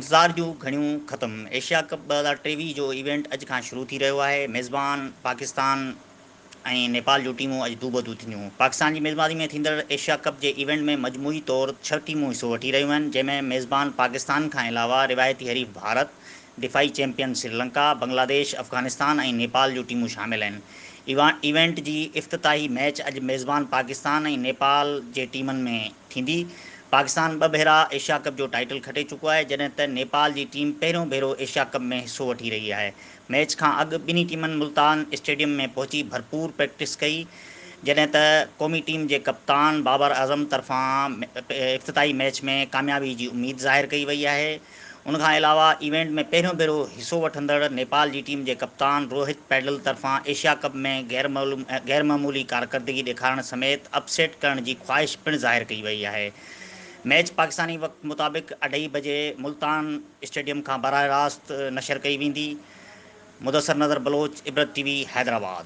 इंतज़ार जूं घड़ियूं ख़त्म। एशिया कप 2023 जो इवेंट अॼु खां शुरू थी रहियो आहे। मेज़बान पाकिस्तान ऐं नेपाल जूं टीमूं अॼु दूबदू थींदियूं। पाकिस्तान जी मेज़बानी में थींदड़ एशिया कप जे इवेंट में मजमूई तौरु 6 टीमूं हिसो वठी रहियूं आहिनि, जंहिंमें मेज़बान पाकिस्तान खां अलावा रिवायती हरीफ़ भारत, दिफ़ाई चैंपियन श्रीलंका, बांग्लादेश, अफ़गानिस्तान ऐं नेपाल जूं टीमूं शामिल आहिनि। इवेंट जी इफ़्तिताही मैच अॼु मेज़बान पाकिस्तान ऐं नेपाल जे टीमनि में थींदी। पाकिस्तान 2 भेरा एशिया कप जो टाइटल खटे चुको आहे, जॾहिं त नेपाल जी टीम पहिरियों भेरो एशिया कप में हिसो वठी रही आहे। मैच खां अॻु ॿिन्ही टीमनि मुल्तान स्टेडियम में पहुची भरपूर प्रैक्टिस कई, जॾहिं त क़ौमी टीम जे कप्तान बाबर आज़म तरफ़ां इफ़्तिताही मैच में कामयाबी जी उमेद ज़ाहिर कई वई आहे। उनखां अलावा इवेंट में पहिरियों भेरो हिसो वठंदड़ नेपाल जी टीम जे कप्तान रोहित पैडल तरफ़ां एशिया कप में गैरमामूली कारकर्दगी ॾेखारण समेत अपसेट करण जी ख़्वाहिश पिणु ज़ाहिर कई वई आहे। मैच पाकिस्तानी वक़्त मुताबिक़ 2:30 बजे मुल्तान स्टेडियम खां बराह रास्त नशर कई वेंदी। मुदसर नज़र बलोच, इबरत टीवी, हैदराबाद।